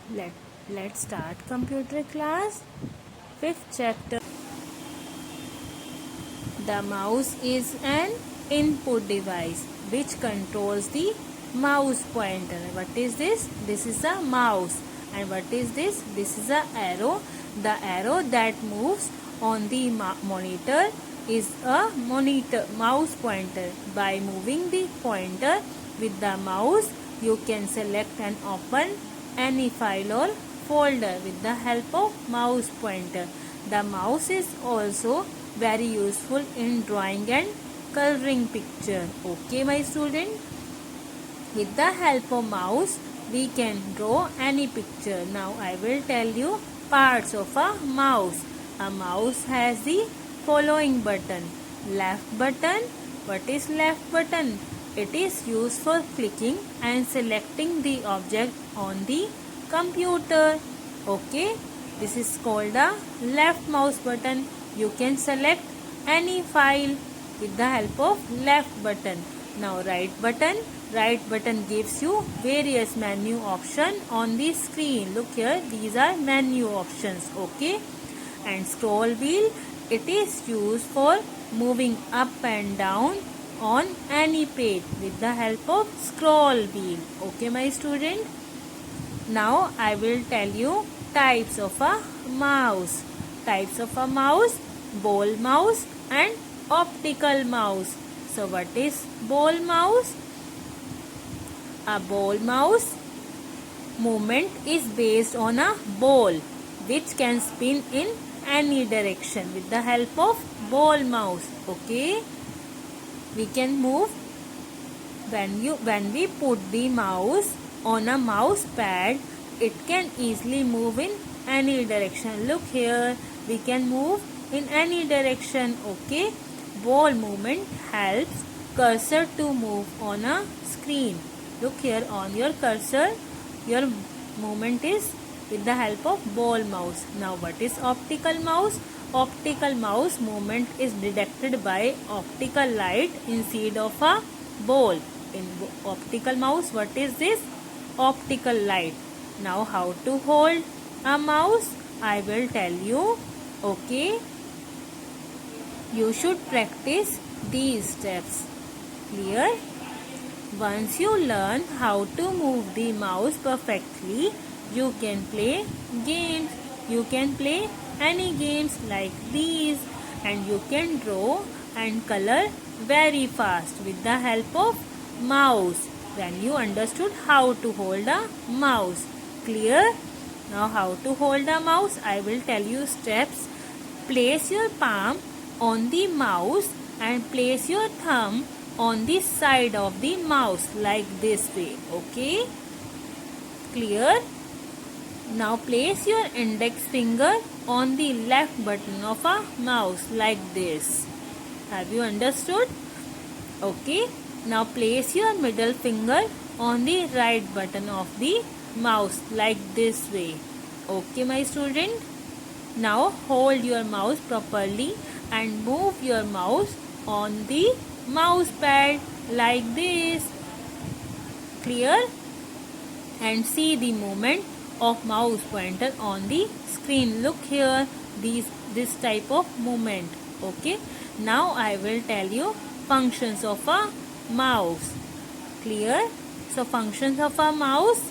Let's start computer class. Fifth chapter. The mouse is an input device which controls the mouse pointer. What is this? This is a mouse. And what is this? This is a arrow. The arrow that moves on the monitor is a mouse pointer. By moving the pointer with the mouse, you can select and open any file or folder with the help of mouse pointer. The mouse is also very useful in drawing and coloring picture. Okay, my student? With the help of mouse, we can draw any picture. Now I will tell you parts of a mouse. A mouse has the following button. Left button. What is left button? It is used for clicking and selecting the object on the computer. Okay, this is called the left mouse button. You can select any file with the help of left button. Now right button. Right button gives you various menu options on the screen. Look here, these are menu options. Okay, and scroll wheel. It is used for moving up and down on any page with the help of scroll wheel. Okay, my student. Now I will tell you types of a mouse. Types of a mouse: ball mouse and optical mouse. So what is ball mouse? A ball mouse movement is based on a ball which can spin in any direction with the help of ball mouse. Okay, we can move when we put the mouse on a mouse pad, it can easily move in any direction. Look here, we can move in any direction. Okay, ball movement helps cursor to move on a screen. Look here, on your cursor, your movement is with the help of ball mouse. Now what is optical mouse? Optical mouse movement is detected by optical light instead of a ball. In optical mouse, what is this? Optical light. Now how to hold a mouse? I will tell you. Okay, you should practice these steps. Clear? Once you learn how to move the mouse perfectly, you can play games. You can play any games like these, and you can draw and color very fast with the help of mouse when you understood how to hold a mouse. Clear? Now how to hold a mouse? I will tell you steps. Place your palm on the mouse and place your thumb on the side of the mouse like this way. Okay, clear? Now place your index finger on the left button of a mouse like this. Have you understood? Okay, now place your middle finger on the right button of the mouse like this way. Okay, my student? Now hold your mouse properly and move your mouse on the mouse pad like this. Clear? And see the movement of mouse pointer on the screen. Look here, this type of movement. Okay, now I will tell you functions of a mouse. Clear? So functions of a mouse,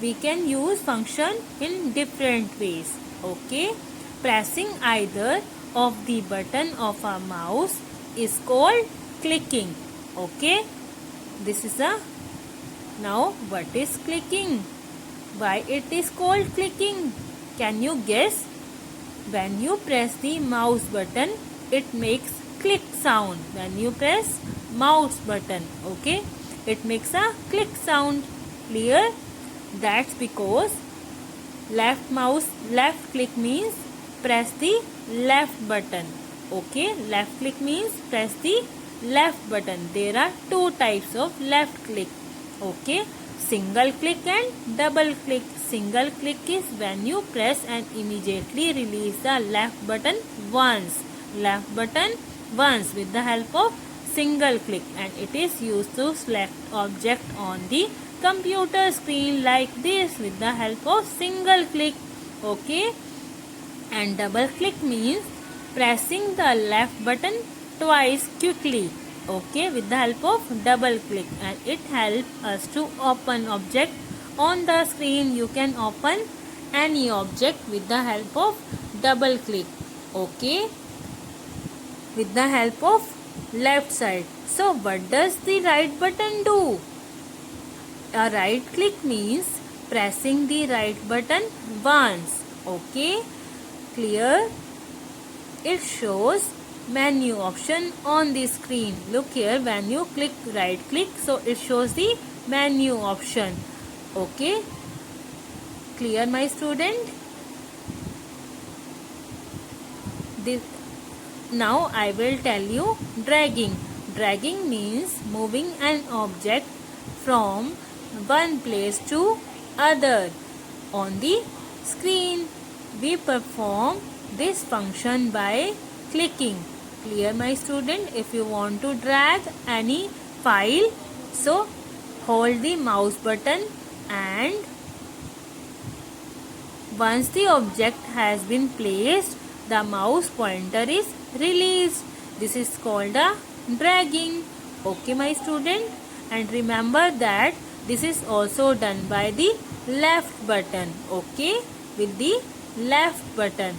we can use function in different ways. Okay, pressing either of the button of a mouse is called clicking. Okay, this is a now what is clicking? Why it is called clicking? Can you guess? When you press the mouse button, it makes click sound. When you press mouse button, okay, it makes a click sound. Clear? That's because left click means press the left button. Okay, left click means press the left button. There are two types of left click. Okay, single click and double click. Single click is when you press and immediately release the left button once. Left button once with the help of single click, and it is used to select object on the computer screen like this with the help of single click. Okay, and double click means pressing the left button twice quickly. Okay, with the help of double click, and it helps us to open object on the screen. You can open any object with the help of double click. Okay, with the help of left side. So what does the right button do? A right click means pressing the right button once. Okay, clear? It shows menu option on the screen. Look here, when you click right click, so it shows the menu option. Okay, clear my student? Now I will tell you dragging. Dragging means moving an object from one place to other on the screen. We perform this function by clicking. Clear my student? If you want to drag any file, so hold the mouse button, and once the object has been placed, the mouse pointer is released. This is called a dragging. Okay, my student? And remember that this is also done by the left button. Okay, with the left button.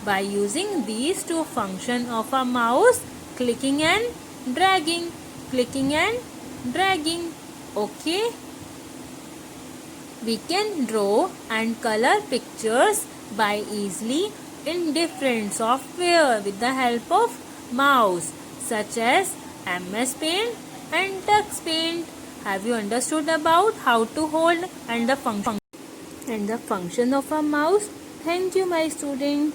By using these two functions of a mouse, clicking and dragging, clicking and dragging. Okay, we can draw and color pictures by easily in different software with the help of mouse, such as MS Paint and Tux Paint. Have you understood about how to hold and the function of a mouse? Thank you, my student.